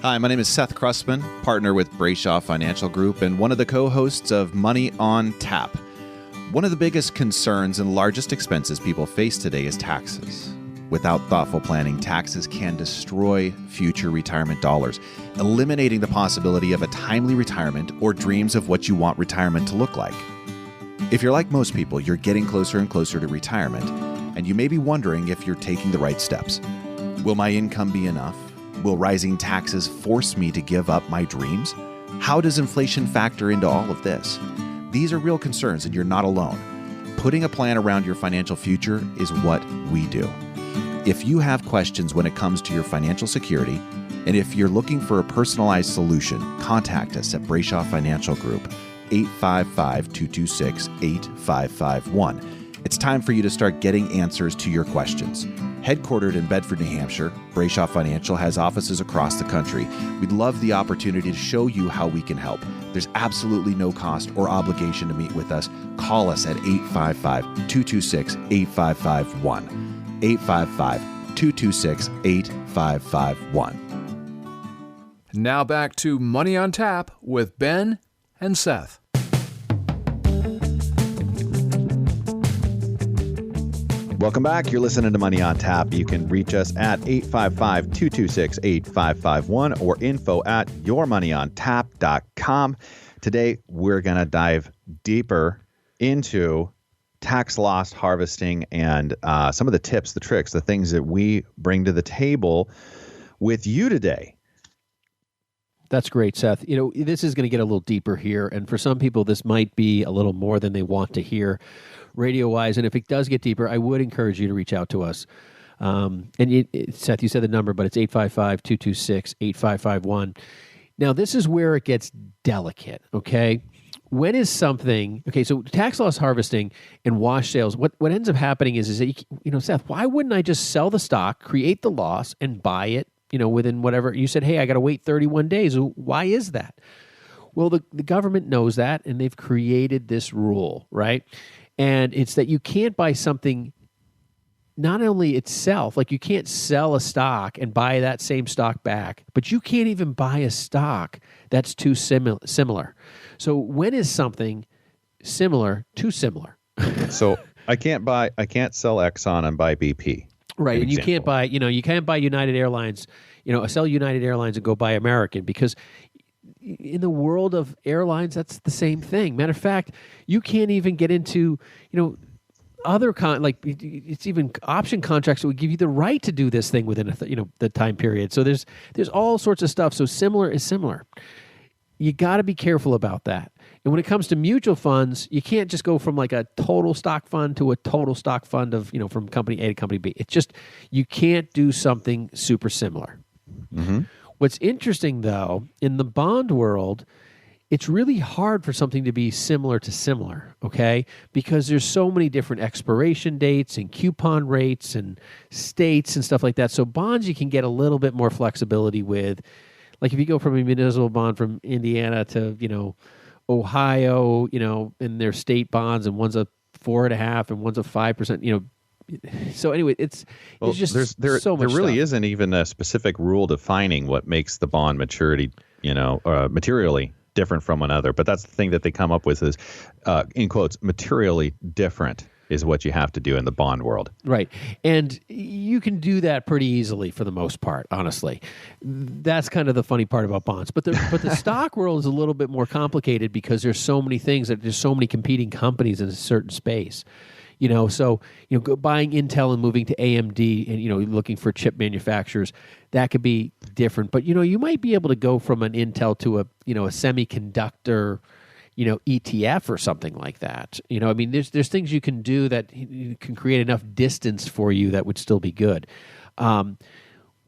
Hi, my name is Seth Krussman, partner with Brayshaw Financial Group and one of the co-hosts of Money on Tap. One of the biggest concerns and largest expenses people face today is taxes. Without thoughtful planning, taxes can destroy future retirement dollars, eliminating the possibility of a timely retirement or dreams of what you want retirement to look like. If you're like most people, you're getting closer and closer to retirement, and you may be wondering if you're taking the right steps. Will my income be enough? Will rising taxes force me to give up my dreams? How does inflation factor into all of this? These are real concerns, and you're not alone. Putting a plan around your financial future is what we do. If you have questions when it comes to your financial security, and if you're looking for a personalized solution, contact us at Brayshaw Financial Group, 855-226-8551. It's time for you to start getting answers to your questions. Headquartered in Bedford, New Hampshire, Brayshaw Financial has offices across the country. We'd love the opportunity to show you how we can help. There's absolutely no cost or obligation to meet with us. Call us at 855-226-8551. 855-226-8551. Now back to Money on Tap with Ben and Seth. Welcome back. You're listening to Money on Tap. You can reach us at 855-226-8551 or info@yourmoneyontap.com. Today, we're going to dive deeper into tax loss harvesting and some of the tips, the tricks, the things that we bring to the table with you today. That's great, Seth. This is going to get a little deeper here, and for some people, this might be a little more than they want to hear radio-wise, and if it does get deeper, I would encourage you to reach out to us. Seth, you said the number, but it's 855-226-8551. Now, this is where it gets delicate, okay? When is something... Okay, so tax loss harvesting and wash sales, what ends up happening is that, Seth, why wouldn't I just sell the stock, create the loss, and buy it, within whatever... You said, hey, I got to wait 31 days. Why is that? Well, the government knows that, and they've created this rule, right? And it's that you can't buy something, not only itself, like you can't sell a stock and buy that same stock back, but you can't even buy a stock that's too similar. So when is something similar too similar? So I can't sell Exxon and buy BP. Right. And you can't buy United Airlines, sell United Airlines and go buy American, because in the world of airlines, that's the same thing. Matter of fact, you can't even get into, other it's even option contracts that would give you the right to do this thing within the time period. So there's all sorts of stuff. So similar is similar. You got to be careful about that. And when it comes to mutual funds, you can't just go from like a total stock fund to a total stock fund of, from company A to company B. It's just, you can't do something super similar. Mm-hmm. What's interesting, though, in the bond world, it's really hard for something to be similar to similar, okay? Because there's so many different expiration dates and coupon rates and states and stuff like that. So bonds you can get a little bit more flexibility with. Like if you go from a municipal bond from Indiana to, Ohio, in their state bonds, and one's a 4.5% and one's a 5%, So anyway, it's just there so much really stuff. isn't even a specific rule defining what makes the bond maturity, materially different from another. But that's the thing that they come up with is, in quotes, materially different is what you have to do in the bond world. Right. And you can do that pretty easily for the most part, honestly. That's kind of the funny part about bonds. But the stock world is a little bit more complicated because there's so many things, there's so many competing companies in a certain space. Buying Intel and moving to AMD and, looking for chip manufacturers, that could be different. But, you might be able to go from an Intel to a semiconductor, ETF or something like that. There's things you can do that can create enough distance for you that would still be good. But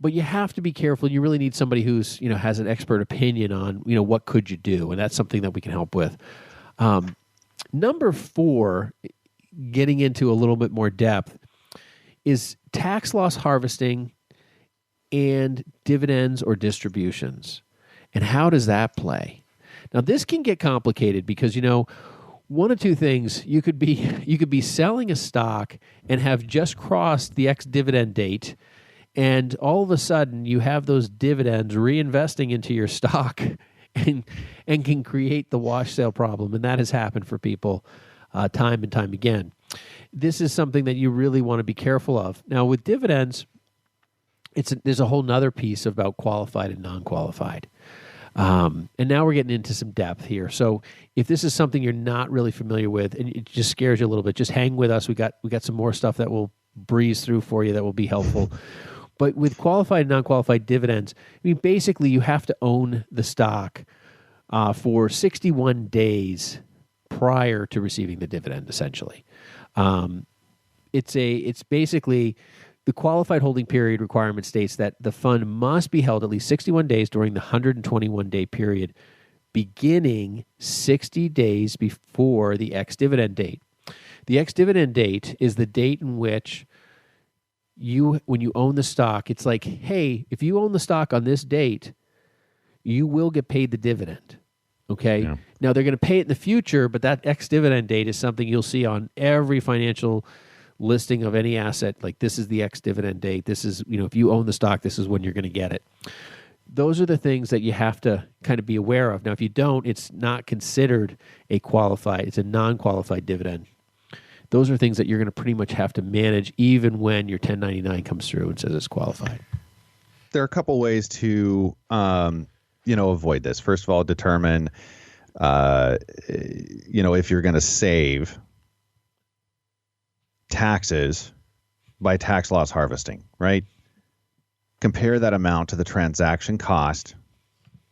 you have to be careful. You really need somebody who's, has an expert opinion on, what could you do? And that's something that we can help with. Number 4, getting into a little bit more depth, is tax loss harvesting and dividends or distributions. And how does that play? Now, this can get complicated because, one of two things. You could be selling a stock and have just crossed the ex-dividend date, and all of a sudden you have those dividends reinvesting into your stock and can create the wash sale problem. And that has happened for people time and time again. This is something that you really want to be careful of. Now, with dividends, there's a whole nother piece about qualified and non-qualified. And now we're getting into some depth here. So if this is something you're not really familiar with and it just scares you a little bit, just hang with us. We got some more stuff that we'll breeze through for you that will be helpful. But with qualified and non-qualified dividends, basically you have to own the stock for 61 days prior to receiving the dividend, essentially. It's basically the qualified holding period requirement states that the fund must be held at least 61 days during the 121-day period, beginning 60 days before the ex-dividend date. The ex-dividend date is the date in which when you own the stock, it's like, hey, if you own the stock on this date, you will get paid the dividend. Okay? Yeah. Now, they're going to pay it in the future, but that ex-dividend date is something you'll see on every financial listing of any asset. Like, this is the ex-dividend date. This is, if you own the stock, this is when you're going to get it. Those are the things that you have to kind of be aware of. Now, if you don't, it's not considered it's a non-qualified dividend. Those are things that you're going to pretty much have to manage even when your 1099 comes through and says it's qualified. There are a couple ways to, avoid this. First of all, determine, if you're going to save taxes by tax loss harvesting, right? Compare that amount to the transaction cost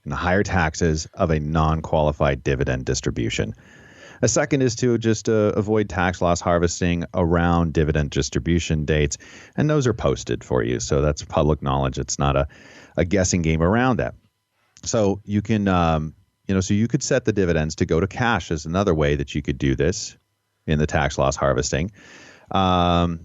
and the higher taxes of a non-qualified dividend distribution. A second is to just avoid tax loss harvesting around dividend distribution dates, and those are posted for you. So that's public knowledge. It's not a guessing game around that. So you can, so you could set the dividends to go to cash is another way that you could do this in the tax loss harvesting. Again,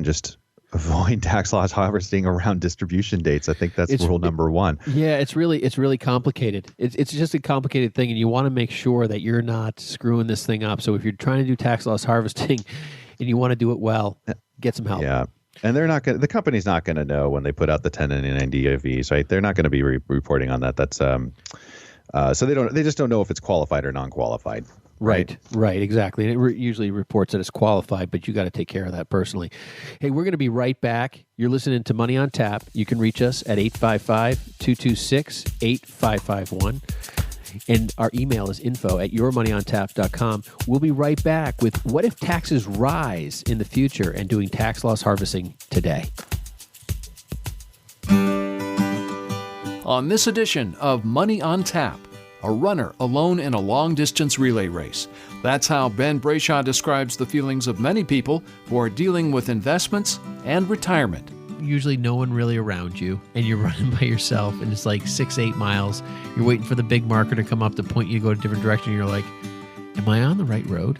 just avoid tax loss harvesting around distribution dates. I think that's rule number one. Yeah, it's really complicated. It's just a complicated thing, and you want to make sure that you're not screwing this thing up. So if you're trying to do tax loss harvesting and you want to do it well, get some help. Yeah. And the company's not going to know when they put out the 1099 DOVs, right? They're not going to be reporting on that. That's so they just don't know if it's qualified or non-qualified. Right, exactly. And it usually reports that it's qualified, but you got to take care of that personally. Hey, we're going to be right back. You're listening to Money on Tap. You can reach us at 855-226-8551. And our email is info@yourmoneyontap.com. We'll be right back with what if taxes rise in the future and doing tax loss harvesting today. On this edition of Money on Tap, a runner alone in a long-distance relay race. That's how Ben Brayshaw describes the feelings of many people who are dealing with investments and retirement. Usually no one really around you, and you're running by yourself, and it's like 6-8 miles. You're waiting for the big marker to come up to point you to go a different direction. You're like, am I on the right road?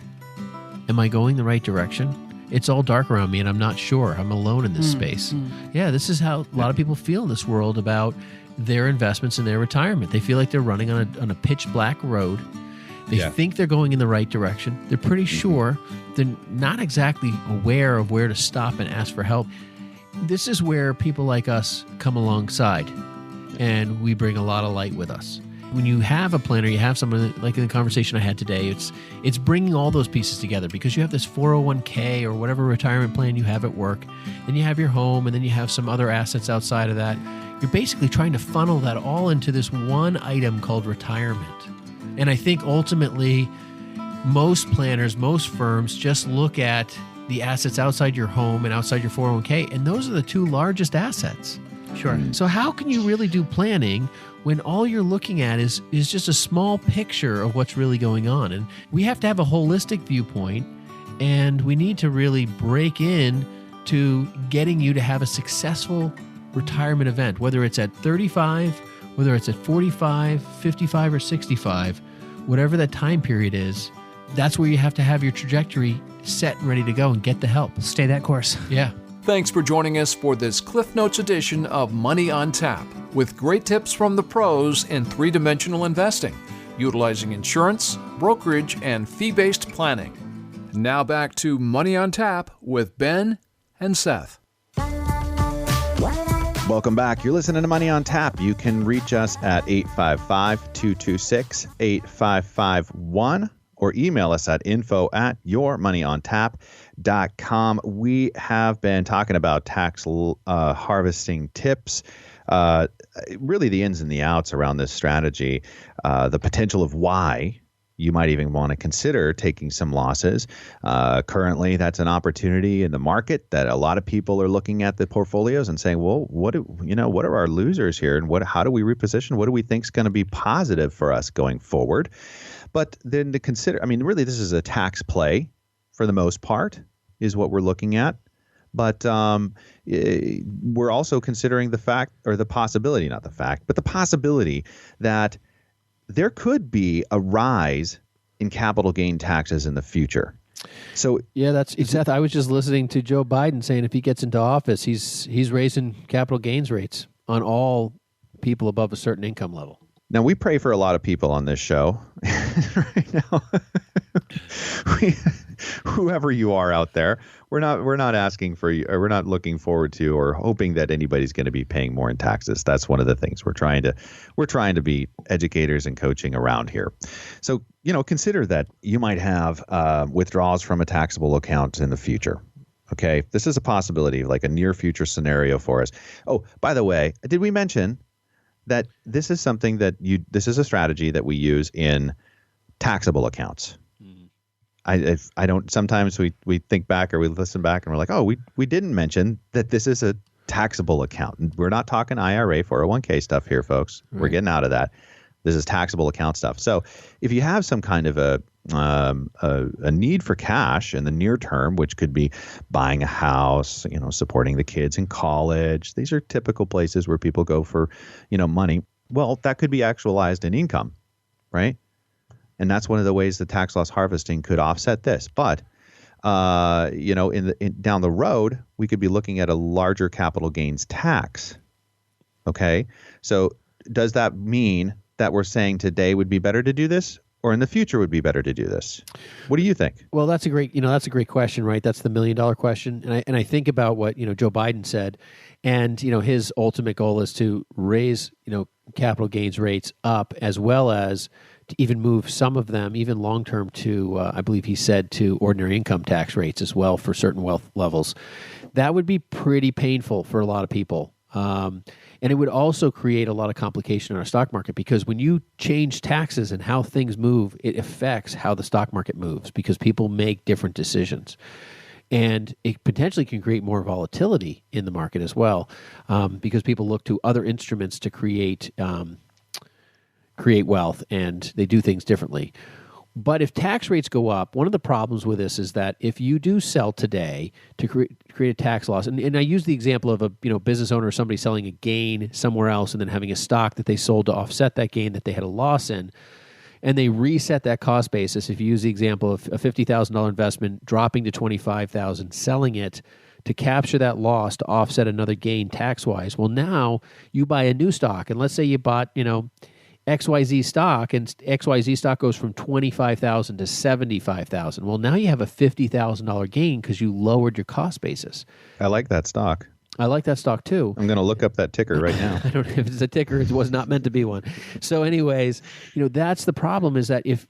Am I going the right direction? It's all dark around me, and I'm not sure. I'm alone in this space. Yeah, this is how a lot of people feel in this world about their investments and their retirement. They feel like they're running on a pitch black road. They think they're going in the right direction. They're pretty sure. They're not exactly aware of where to stop and ask for help. This is where people like us come alongside, and we bring a lot of light with us. When you have a planner, you have someone like in the conversation I had today, it's bringing all those pieces together because you have this 401k or whatever retirement plan you have at work, then you have your home, and then you have some other assets outside of that. You're basically trying to funnel that all into this one item called retirement. And I think ultimately, most planners, most firms just look at the assets outside your home and outside your 401k, and those are the two largest assets. Sure. So how can you really do planning when all you're looking at is just a small picture of what's really going on? And we have to have a holistic viewpoint, and we need to really break in to getting you to have a successful retirement event, whether it's at 35, whether it's at 45, 55, or 65, whatever that time period is. That's where you have to have your trajectory set and ready to go and get the help. Stay that course. Yeah. Thanks for joining us for this Cliff Notes edition of Money on Tap, with great tips from the pros in three-dimensional investing, utilizing insurance, brokerage, and fee-based planning. Now back to Money on Tap with Ben and Seth. Welcome back. You're listening to Money on Tap. You can reach us at 855-226-8551 or email us at info@yourmoneyontap.com. We have been talking about tax harvesting tips, really the ins and the outs around this strategy, the potential of why you might even want to consider taking some losses. Currently, that's an opportunity in the market that a lot of people are looking at the portfolios and saying, well, what are our losers here, and how do we reposition? What do we think is going to be positive for us going forward? But then to consider, really, this is a tax play for the most part, is what we're looking at. But we're also considering the possibility that there could be a rise in capital gain taxes in the future. So yeah, that's Seth. I was just listening to Joe Biden saying if he gets into office, he's raising capital gains rates on all people above a certain income level. now we pray for a lot of people on this show right now. Whoever you are out there, we're not asking for you, or we're not looking forward to or hoping that anybody's going to be paying more in taxes. That's one of the things we're trying to be educators and coaching around here. So, consider that you might have withdrawals from a taxable account in the future. Okay, this is a possibility, like a near future scenario for us. Oh, by the way, did we mention that this is something that this is a strategy that we use in taxable accounts? I don't. Sometimes we think back or we listen back and we're like, oh, we didn't mention that this is a taxable account. We're not talking IRA 401k stuff here, folks. Right. We're getting out of that. This is taxable account stuff. So if you have some kind of a need for cash in the near term, which could be buying a house, supporting the kids in college, these are typical places where people go for, money. Well, that could be actualized in income, right? And that's one of the ways that tax loss harvesting could offset this. But, down the road, we could be looking at a larger capital gains tax. Okay. So does that mean that we're saying today would be better to do this, or in the future would be better to do this? What do you think? Well, that's a great question, right? That's the $1 million question. And I think about what, Joe Biden said, and, his ultimate goal is to raise, capital gains rates up, as well as to even move some of them, even long-term, to, I believe he said, to ordinary income tax rates as well for certain wealth levels. That would be pretty painful for a lot of people. And it would also create a lot of complication in our stock market, because when you change taxes and how things move, it affects how the stock market moves, because people make different decisions. And it potentially can create more volatility in the market as well, because people look to other instruments to create wealth, and they do things differently. But if tax rates go up, one of the problems with this is that if you do sell today to create a tax loss, and I use the example of a business owner or somebody selling a gain somewhere else and then having a stock that they sold to offset that gain that they had a loss in, and they reset that cost basis. If you use the example of a $50,000 investment dropping to $25,000, selling it to capture that loss to offset another gain tax-wise, well, now you buy a new stock, and let's say you bought XYZ stock, and XYZ stock goes from $25,000 to $75,000. Well, now you have a $50,000 gain because you lowered your cost basis. I like that stock. I like that stock too. I'm going to look up that ticker right now. I don't know if it's a ticker. It was not meant to be one. So anyways, that's the problem, is that if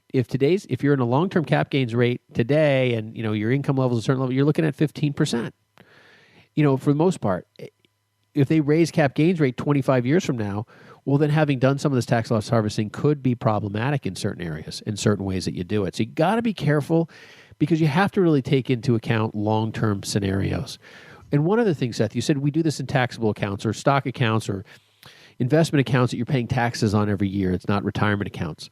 you're in a long-term cap gains rate today, and your income level is a certain level, you're looking at 15%. For the most part. If they raise cap gains rate 25 years from now, well, then having done some of this tax loss harvesting could be problematic in certain areas, in certain ways that you do it. So you got to be careful, because you have to really take into account long-term scenarios. And one other thing, Seth, you said we do this in taxable accounts or stock accounts or investment accounts that you're paying taxes on every year. It's not retirement accounts.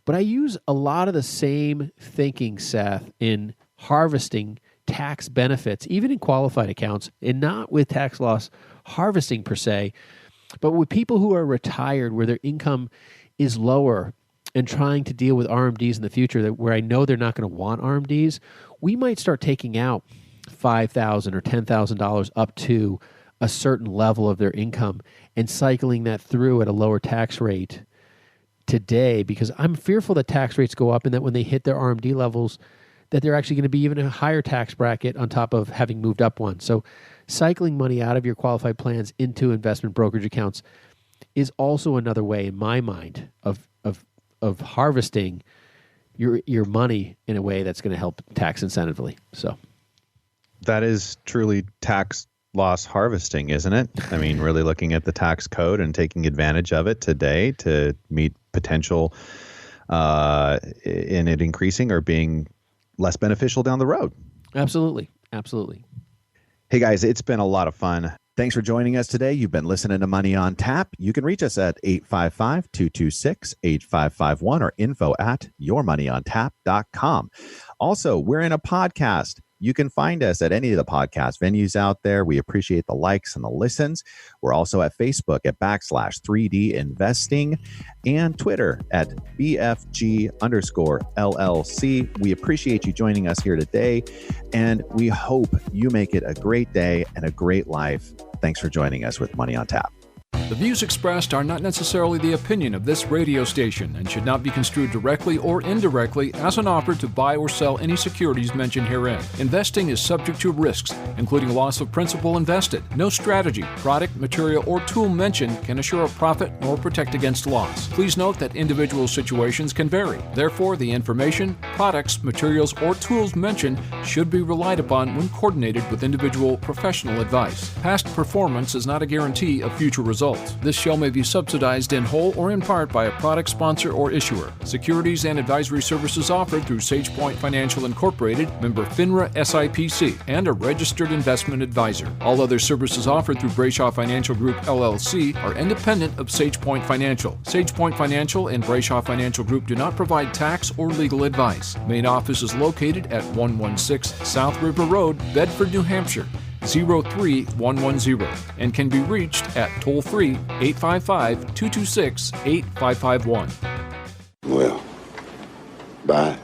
But I use a lot of the same thinking, Seth, in harvesting tax benefits, even in qualified accounts, and not with tax loss harvesting per se, but with people who are retired, where their income is lower and trying to deal with RMDs in the future, where I know they're not going to want RMDs, we might start taking out $5,000 or $10,000 up to a certain level of their income and cycling that through at a lower tax rate today, because I'm fearful that tax rates go up and that when they hit their RMD levels, that they're actually going to be even a higher tax bracket on top of having moved up one. So cycling money out of your qualified plans into investment brokerage accounts is also another way, in my mind, of harvesting your money in a way that's going to help tax incentively. So that is truly tax loss harvesting, isn't it? I mean, really looking at the tax code and taking advantage of it today to meet potential in it increasing or being less beneficial down the road. Absolutely. Absolutely. Hey guys, it's been a lot of fun. Thanks for joining us today. You've been listening to Money on Tap. You can reach us at 855-226-8551 or info@yourmoneyontap.com. Also, we're in a podcast. You can find us at any of the podcast venues out there. We appreciate the likes and the listens. We're also at Facebook at /3D Investing and Twitter at BFG_LLC. We appreciate you joining us here today, and we hope you make it a great day and a great life. Thanks for joining us with Money on Tap. The views expressed are not necessarily the opinion of this radio station and should not be construed directly or indirectly as an offer to buy or sell any securities mentioned herein. Investing is subject to risks, including loss of principal invested. No strategy, product, material, or tool mentioned can assure a profit nor protect against loss. Please note that individual situations can vary. Therefore, the information, products, materials, or tools mentioned should be relied upon when coordinated with individual professional advice. Past performance is not a guarantee of future results. This show may be subsidized in whole or in part by a product sponsor or issuer. Securities and advisory services offered through SagePoint Financial Incorporated, member FINRA SIPC, and a registered investment advisor. All other services offered through Brayshaw Financial Group LLC are independent of SagePoint Financial. SagePoint Financial and Brayshaw Financial Group do not provide tax or legal advice. Main office is located at 116 South River Road, Bedford, New Hampshire, 03110, and can be reached at toll-free 855-226-8551. Well, bye.